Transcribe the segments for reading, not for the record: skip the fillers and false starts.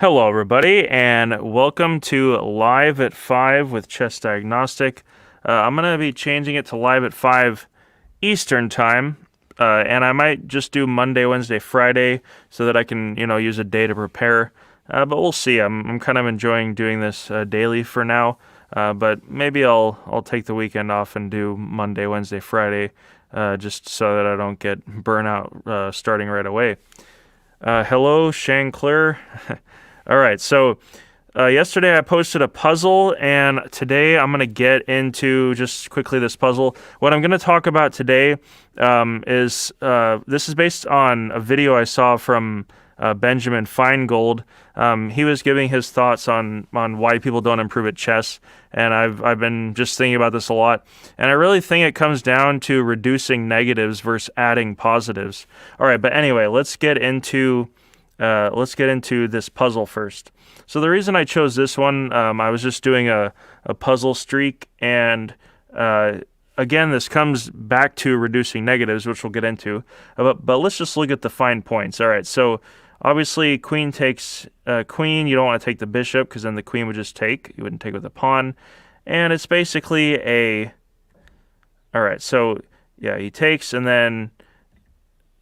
Hello, everybody, and welcome to Live at 5 with Chess Diagnostic. I'm going to be changing it to Live at 5 Eastern Time, and I might just do Monday, Wednesday, Friday so that I can, use a day to prepare. But we'll see. I'm kind of enjoying doing this daily for now, but maybe I'll take the weekend off and do Monday, Wednesday, Friday, just so that I don't get burnout starting right away. Hello, Shancler. All right, so yesterday I posted a puzzle, and today I'm going to get into just quickly this puzzle. What I'm going to talk about today is this is based on a video I saw from Benjamin Feingold. He was giving his thoughts on why people don't improve at chess, and I've been just thinking about this a lot. And I really think it comes down to reducing negatives versus adding positives. All right, but anyway, let's get into this puzzle first. So the reason I chose this one, I was just doing a puzzle streak, and again, this comes back to reducing negatives, which we'll get into. But let's just look at the fine points. All right, so obviously queen takes queen. You don't want to take the bishop because then the queen would just take. You wouldn't take with the pawn. And it's basically all right, so yeah, he takes, and then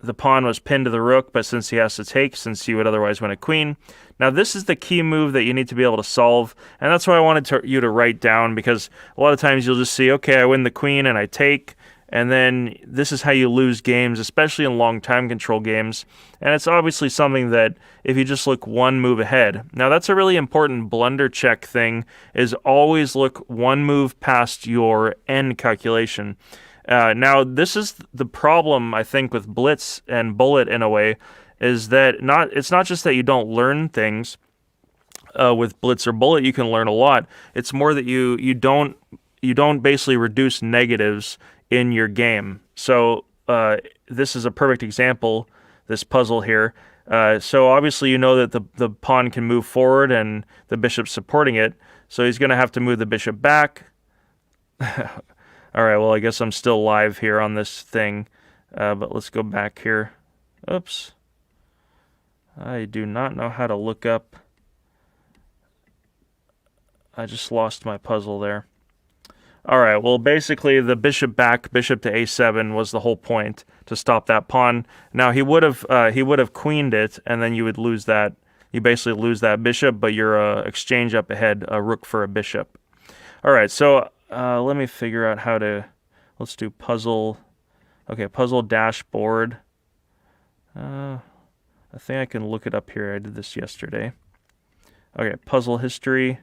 the pawn was pinned to the rook, but since he has to take, since he would otherwise win a queen. Now, this is the key move that you need to be able to solve, and that's why I wanted you to write down, because a lot of times you'll just see, okay, I win the queen and I take, and then this is how you lose games, especially in long time control games. And it's obviously something that if you just look one move ahead. Now, that's a really important blunder check thing, is always look one move past your end calculation. Now, this is the problem, I think, with Blitz and Bullet in a way, is that it's not just that you don't learn things with Blitz or Bullet. You can learn a lot. It's more that you don't basically reduce negatives in your game. So this is a perfect example, this puzzle here. So obviously you know that the pawn can move forward and the bishop's supporting it. So he's going to have to move the bishop back. All right, well, I guess I'm still live here on this thing, but let's go back here. Oops. I do not know how to look up. I just lost my puzzle there. All right, well, basically the bishop back, bishop to a7 was the whole point, to stop that pawn. Now, he would have queened it, and then you would lose that. You basically lose that bishop, but you're exchange up ahead, a rook for a bishop. All right, so let me figure out how to, let's do puzzle. Okay, puzzle dashboard. I think I can look it up here. I did this yesterday. Okay, puzzle history.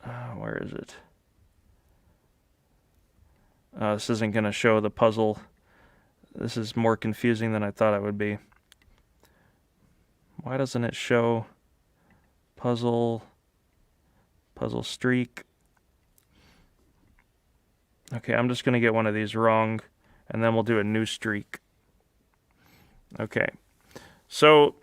Where is it? This isn't going to show the puzzle. This is more confusing than I thought it would be. Why doesn't it show puzzle streak? Okay, I'm just going to get one of these wrong, and then we'll do a new streak. Okay, so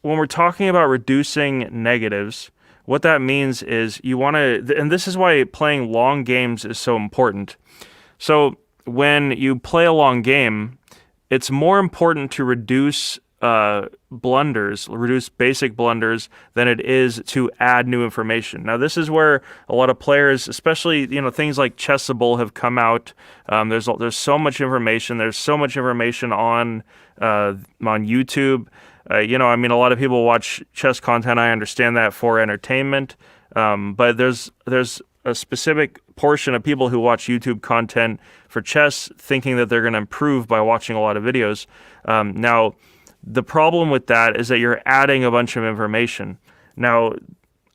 when we're talking about reducing negatives, what that means is you want to, and this is why playing long games is so important. So when you play a long game, it's more important to reduce reduce basic blunders than it is to add new information. Now, this is where a lot of players, especially things like Chessable, have come out. There's so much information. There's so much information on YouTube. A lot of people watch chess content. I understand that, for entertainment, but there's a specific portion of people who watch YouTube content for chess thinking that they're going to improve by watching a lot of videos. Now, the problem with that is that you're adding a bunch of information. Now,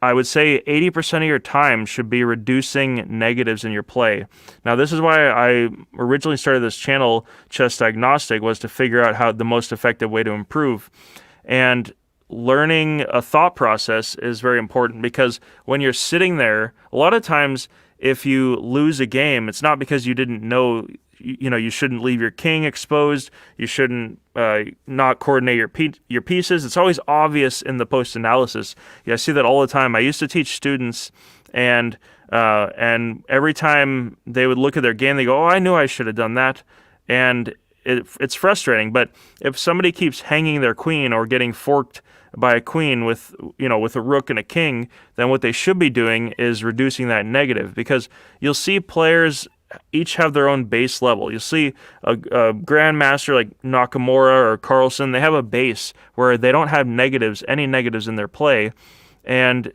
I would say 80% of your time should be reducing negatives in your play. Now, this is why I originally started this channel, Chess Diagnostic, was to figure out how the most effective way to improve. And learning a thought process is very important, because when you're sitting there, a lot of times if you lose a game, it's not because you didn't know, you shouldn't leave your king exposed, you shouldn't not coordinate your pieces. It's always obvious in the post-analysis. I see that all the time. I used to teach students, and every time they would look at their game, they go, oh, I knew I should have done that. And it's frustrating. But if somebody keeps hanging their queen or getting forked by a queen with with a rook and a king, then what they should be doing is reducing that negative, because you'll see players each have their own base level. You'll see a grandmaster like Nakamura or Carlsen, they have a base where they don't have any negatives in their play, and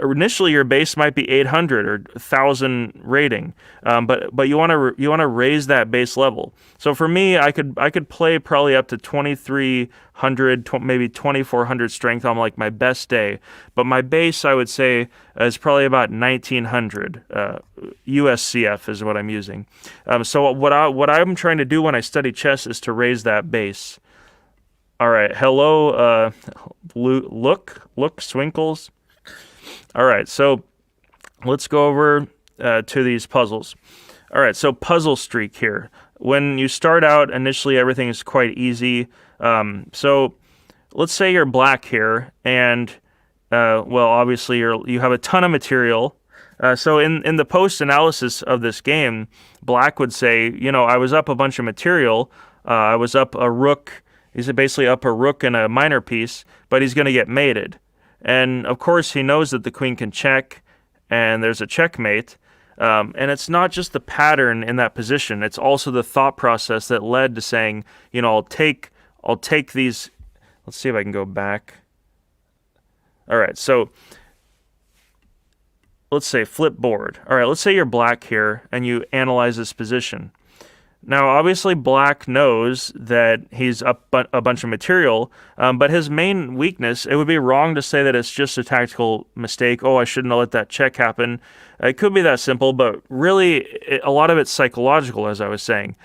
initially your base might be 800 or 1,000 rating, but you want to raise that base level. So for me, I could play probably up to 2,300, maybe 2,400 strength on like my best day, but my base, I would say, is probably about 1,900 USCF is what I'm using. So what I'm trying to do when I study chess is to raise that base. All right, hello, look, Swinkles. All right, so let's go over to these puzzles. All right, so puzzle streak here. When you start out, initially everything is quite easy. So let's say you're black here, and well, obviously you have a ton of material. So in the post-analysis of this game, black would say, I was up a bunch of material. I was up a rook. He's basically up a rook and a minor piece, but he's going to get mated. And of course, he knows that the queen can check, and there's a checkmate. And it's not just the pattern in that position; it's also the thought process that led to saying, I'll take these. Let's see if I can go back. All right, so let's say flip board. All right, let's say you're black here, and you analyze this position. Now, obviously, black knows that he's up a bunch of material, but his main weakness, it would be wrong to say that it's just a tactical mistake. Oh, I shouldn't have let that check happen. It could be that simple, but really, a lot of it's psychological, as I was saying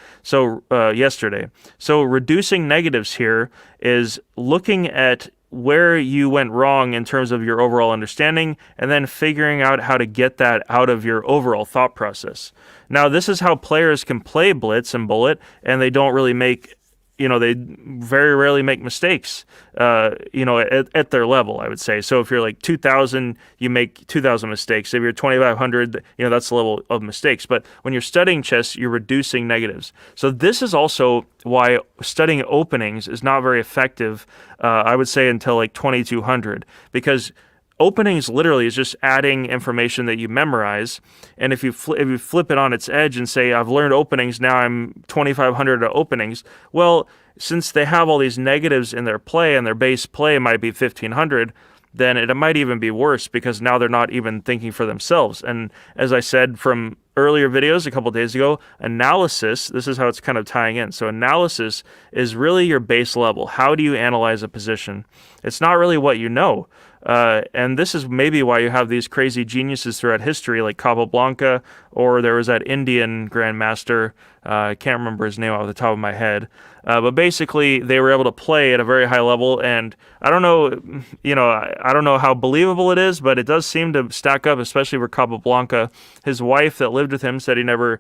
yesterday. So reducing negatives here is looking at where you went wrong in terms of your overall understanding, and then figuring out how to get that out of your overall thought process. Now, this is how players can play blitz and bullet, and they don't really make, they very rarely make mistakes, at their level, I would say. So if you're like 2,000, you make 2,000 mistakes. If you're 2,500, that's the level of mistakes. But when you're studying chess, you're reducing negatives. So this is also why studying openings is not very effective, I would say, until like 2,200, because openings literally is just adding information that you memorize, and if you flip it on its edge and say, I've learned openings, now I'm 2,500 openings, well, since they have all these negatives in their play and their base play might be 1,500, then it might even be worse, because now they're not even thinking for themselves. And as I said from earlier videos a couple days ago, analysis, this is how it's kind of tying in. So analysis is really your base level. How do you analyze a position? It's not really what you know. And this is maybe why you have these crazy geniuses throughout history, like Capablanca, or there was that Indian grandmaster, I can't remember his name off the top of my head, but basically they were able to play at a very high level, and I don't know, I don't know how believable it is, but it does seem to stack up, especially for Capablanca. His wife that lived with him said he never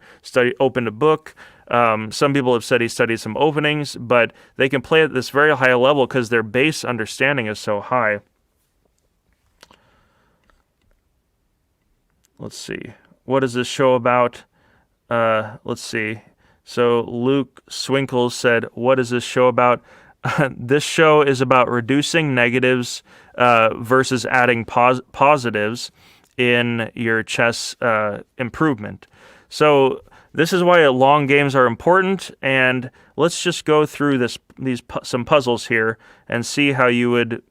opened a book. Some people have said he studied some openings, but they can play at this very high level because their base understanding is so high. Let's see. What is this show about? Let's see. So Luke Swinkles said, what is this show about? This show is about reducing negatives versus adding positives in your chess improvement. So this is why long games are important, and let's just go through some puzzles here and see how you would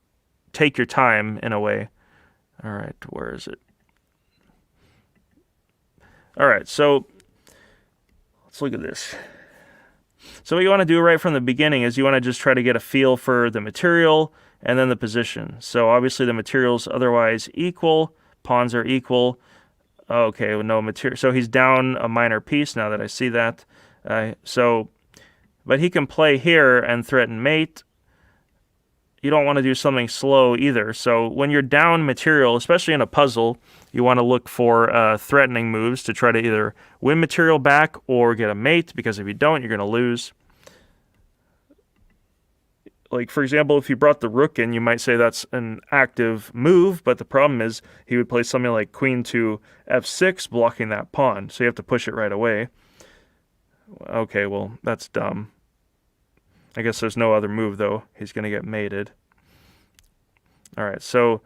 take your time in a way. All right, where is it? All right, so let's look at this. So what you want to do right from the beginning is you want to just try to get a feel for the material and then the position. So obviously the material's otherwise equal, pawns are equal. Okay, no material. So he's down a minor piece now that I see that. But he can play here and threaten mate. You don't want to do something slow either. So when you're down material, especially in a puzzle, you want to look for threatening moves to try to either win material back or get a mate, because if you don't, you're going to lose. Like, for example, if you brought the rook in, you might say that's an active move, but the problem is he would play something like queen to f6, blocking that pawn, so you have to push it right away. Okay, well, that's dumb. I guess there's no other move, though. He's going to get mated. All right, so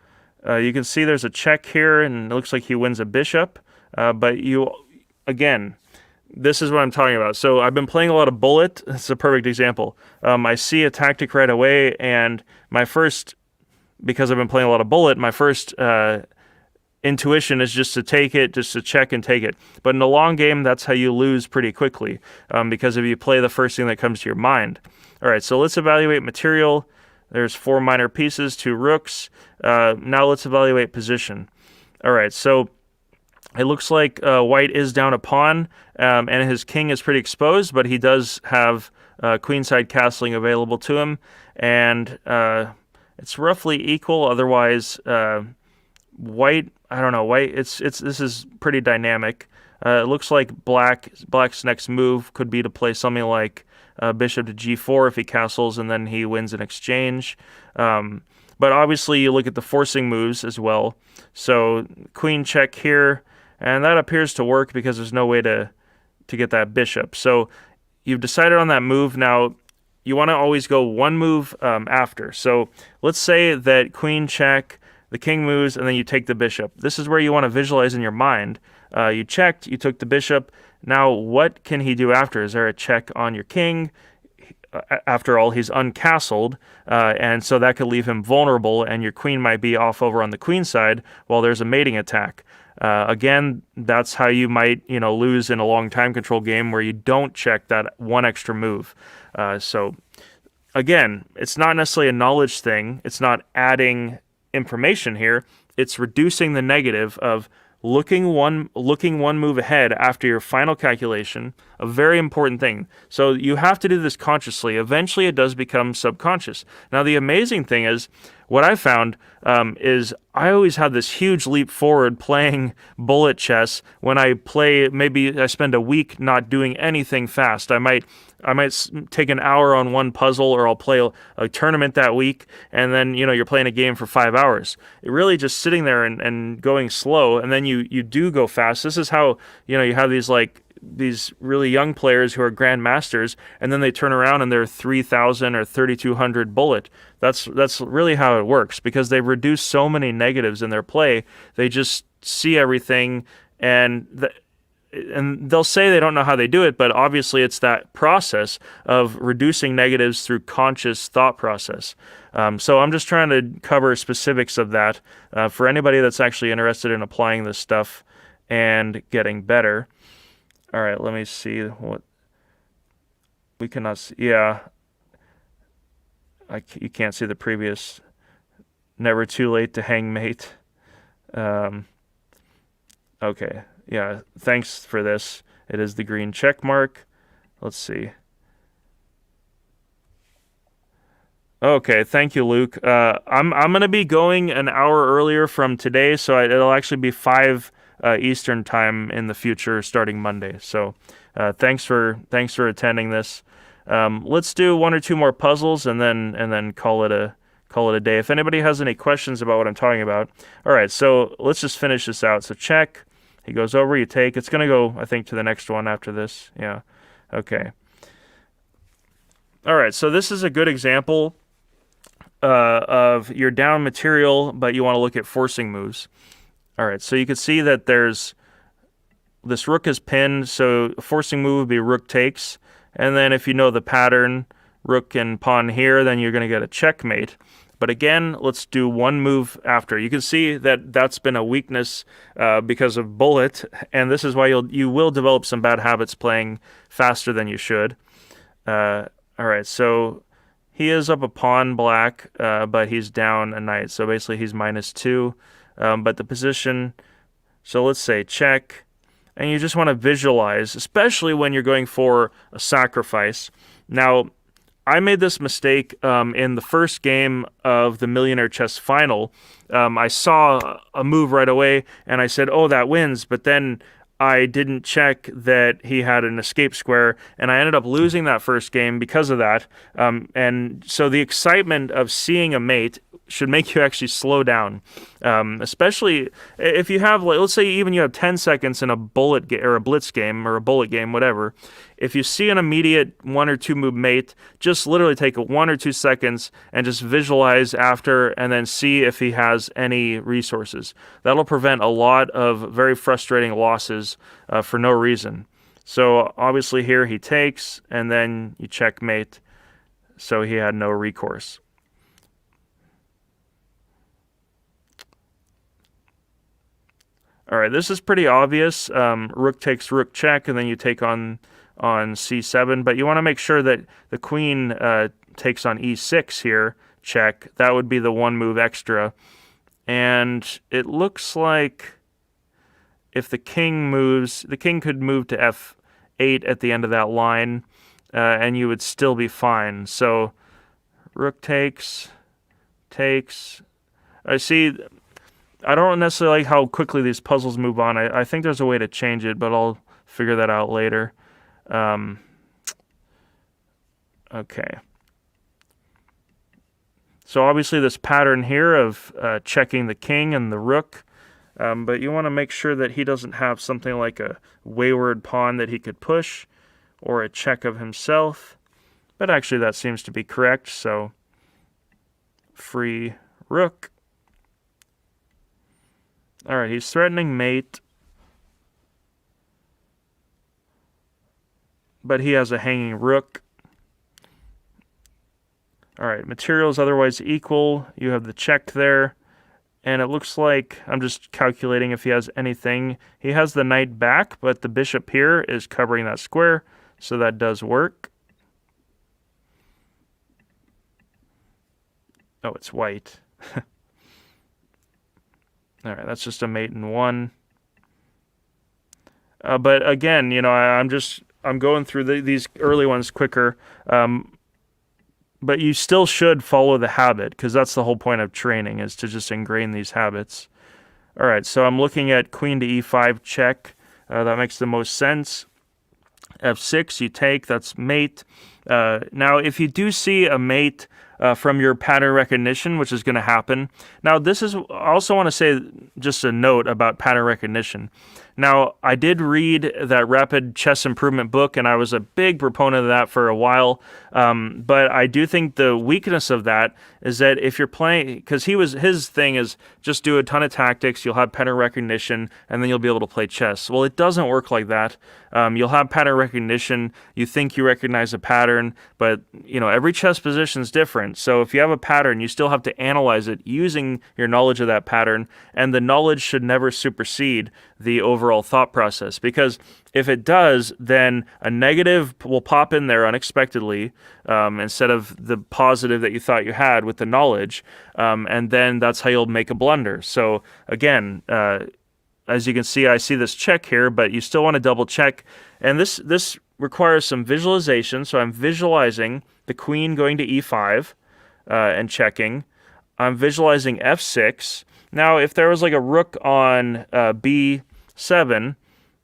you can see there's a check here, and it looks like he wins a bishop. But again, this is what I'm talking about. So I've been playing a lot of bullet. It's a perfect example. I see a tactic right away, and because I've been playing a lot of bullet, my first intuition is just to take it, just to check and take it. But in the long game, that's how you lose pretty quickly, because if you play the first thing that comes to your mind. All right, so let's evaluate material. There's 4 minor pieces, 2 rooks. Now let's evaluate position. All right, so it looks like white is down a pawn, and his king is pretty exposed, but he does have queenside castling available to him, and it's roughly equal. Otherwise, white, I don't know, white. This is pretty dynamic. It looks like black's next move could be to play something like bishop to g4 if he castles, and then he wins in exchange. But obviously, you look at the forcing moves as well. So queen check here, and that appears to work because there's no way to get that bishop. So you've decided on that move. Now, you want to always go one move after. So let's say that queen check, the king moves, and then you take the bishop. This is where you want to visualize in your mind. You checked, you took the bishop. Now, what can he do after? Is there a check on your king? After all, he's uncastled, and so that could leave him vulnerable, and your queen might be off over on the queen side while there's a mating attack. Again, that's how you might, lose in a long time control game where you don't check that one extra move. So, again, it's not necessarily a knowledge thing. It's not adding information here. It's reducing the negative of looking one move ahead after your final calculation, a very important thing. So you have to do this consciously. Eventually, it does become subconscious. Now, the amazing thing is, what I found is I always had this huge leap forward playing bullet chess. When I play, maybe I spend a week not doing anything fast. I might take an hour on one puzzle, or I'll play a tournament that week, and then you're playing a game for 5 hours. It really just sitting there and going slow, and then you do go fast. This is how you have these really young players who are grandmasters, and then they turn around and they're 3,000 or 3,200 bullet. That's really how it works, because they've reduced so many negatives in their play. They just see everything, and they'll say they don't know how they do it, but obviously it's that process of reducing negatives through conscious thought process. So I'm just trying to cover specifics of that for anybody that's actually interested in applying this stuff and getting better. All right, let me see what we cannot see. Yeah, you can't see the previous. Never too late to hang mate. Okay, yeah, thanks for this. It is the green check mark. Let's see. Okay, thank you, Luke. I'm gonna be going an hour earlier from today, so it'll actually be 5 Eastern time in the future, starting Monday. So, thanks for attending this. Let's do 1 or 2 more puzzles, and then call it a day. If anybody has any questions about what I'm talking about, all right. So let's just finish this out. So check. He goes over. You take. It's gonna go, I think, to the next one after this. Yeah. Okay. All right. So this is a good example of your down material, but you want to look at forcing moves. All right, so you can see that there's this rook is pinned, so a forcing move would be rook takes. And then if you know the pattern, rook and pawn here, then you're going to get a checkmate. But again, let's do one move after. You can see that that's been a weakness because of bullet, and this is why you will develop some bad habits playing faster than you should. All right, so he is up a pawn black, but he's down a knight, so basically he's -2. But the position, so let's say check, and you just want to visualize, especially when you're going for a sacrifice. Now, I made this mistake in the first game of the Millionaire Chess Final. I saw a move right away, and I said, oh, that wins, but then I didn't check that he had an escape square, and I ended up losing that first game because of that. And so the excitement of seeing a mate, should make you actually slow down, especially if you have, like, let's say even you have 10 seconds in a or a blitz game or a bullet game, whatever. If you see an immediate 1 or 2 move mate, just literally take 1 or 2 seconds and just visualize after, and then see if he has any resources. That'll prevent a lot of very frustrating losses for no reason. So obviously here he takes, and then you checkmate, so he had no recourse. All right, this is pretty obvious. Rook takes rook check, and then you take on c7. But you want to make sure that the queen takes on e6 here, check. That would be the 1 move extra. And it looks like if the king moves, the king could move to f8 at the end of that line, and you would still be fine. So rook takes. I see. I don't necessarily like how quickly these puzzles move on. I think there's a way to change it, but I'll figure that out later. Okay. So obviously this pattern here of checking the king and the rook, but you want to make sure that he doesn't have something like a wayward pawn that he could push, or a check of himself. But actually that seems to be correct, so free rook. All right, he's threatening mate, but he has a hanging rook. All right, material is otherwise equal. You have the check there, and it looks like, I'm just calculating if he has anything. He has the knight back, but the bishop here is covering that square, so that does work. Oh, it's white. All right, that's just a mate in 1. But again, you know, I'm going through these early ones quicker. But you still should follow the habit, because that's the whole point of training, is to just ingrain these habits. All right, so I'm looking at queen to e5 check. That makes the most sense. f6, you take, that's mate. Now, if you do see a mate from your pattern recognition, which is going to happen. Now, this is, I also want to say just a note about pattern recognition. Now, I did read that Rapid Chess Improvement book, and I was a big proponent of that for a while. But I do think the weakness of that is that if you're playing, because his thing is just do a ton of tactics, you'll have pattern recognition, and then you'll be able to play chess. Well, it doesn't work like that. You'll have pattern recognition, you think you recognize a pattern, but you know, every chess position is different. So if you have a pattern, you still have to analyze it using your knowledge of that pattern, and the knowledge should never supersede the overall thought process, because if it does, then a negative will pop in there unexpectedly instead of the positive that you thought you had with the knowledge, and then that's how you'll make a blunder. So again, as you can see, I see this check here, but you still want to double check, and this requires some visualization. So I'm visualizing the queen going to e5 and checking. I'm visualizing f6. Now, if there was like a rook on b7,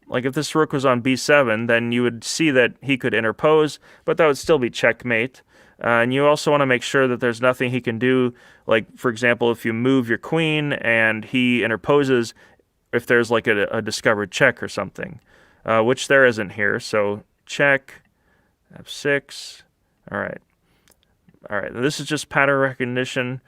like if this rook was on b7, then you would see that he could interpose, but that would still be checkmate. And you also want to make sure that there's nothing he can do. Like, for example, if you move your queen and he interposes, if there's like a discovered check or something, which there isn't here. So check, f6. All right. This is just pattern recognition.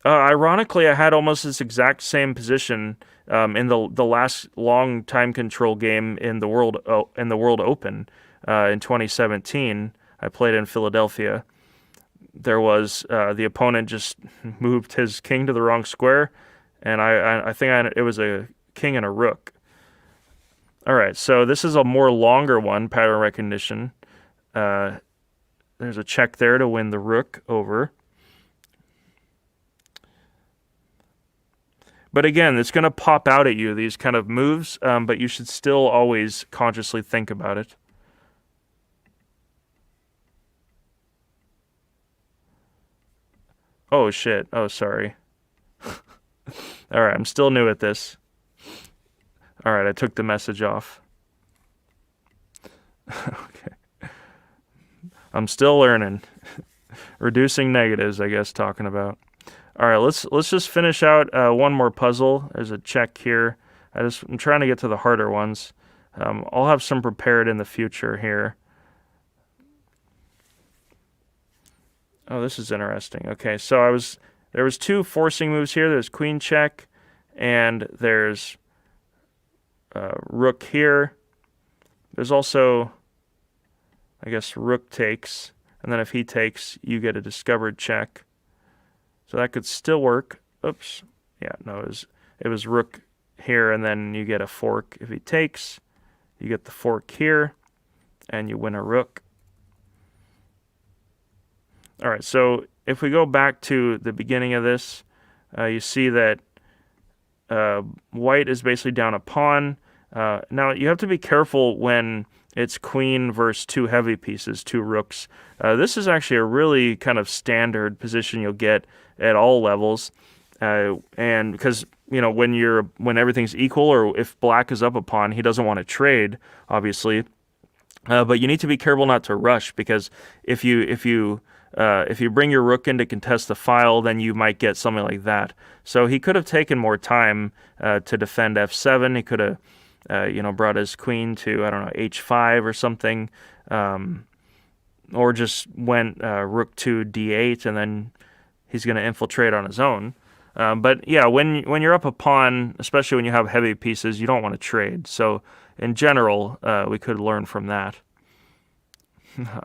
Ironically, I had almost this exact same position in the last long time control game in the World Open in 2017. I played in Philadelphia. There was the opponent just moved his king to the wrong square, and I think it was a king and a rook. All right, so this is a more longer one, pattern recognition. There's a check there to win the rook over. But again, it's going to pop out at you, these kind of moves, but you should still always consciously think about it. Oh, shit. Oh, sorry. All right, I'm still new at this. All right, I took the message off. Okay. I'm still learning. Reducing negatives, I guess, talking about. All right, let's just finish out one more puzzle. There's a check here. I'm trying to get to the harder ones. I'll have some prepared in the future here. Oh, this is interesting. Okay, so there was two forcing moves here. There's queen check, and there's rook here. There's also, I guess, rook takes, and then if he takes, you get a discovered check. So that could still work. Oops. Yeah, no, it was rook here, and then you get a fork. If he takes, you get the fork here, and you win a rook. All right, so if we go back to the beginning of this, you see that white is basically down a pawn. Now, you have to be careful when it's queen versus two heavy pieces, two rooks. This is actually a really kind of standard position you'll get at all levels. And because, when everything's equal, or if black is up a pawn, he doesn't want to trade, obviously. But you need to be careful not to rush, because if you bring your rook in to contest the file, then you might get something like that. So he could have taken more time to defend f7. He could have, brought his queen to, I don't know, h5 or something, or just went rook to d8, and then he's going to infiltrate on his own. But yeah, when you're up a pawn, especially when you have heavy pieces, you don't want to trade. So in general, we could learn from that.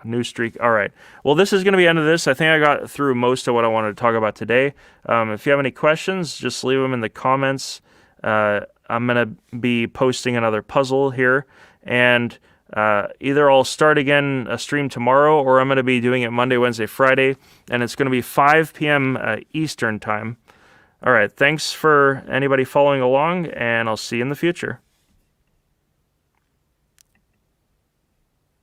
New streak. All right. Well, this is going to be the end of this. I think I got through most of what I wanted to talk about today. If you have any questions, just leave them in the comments. I'm going to be posting another puzzle here, and either I'll start again a stream tomorrow, or I'm going to be doing it Monday, Wednesday, Friday, and it's going to be 5 p.m. Eastern time. All right. Thanks for anybody following along, and I'll see you in the future.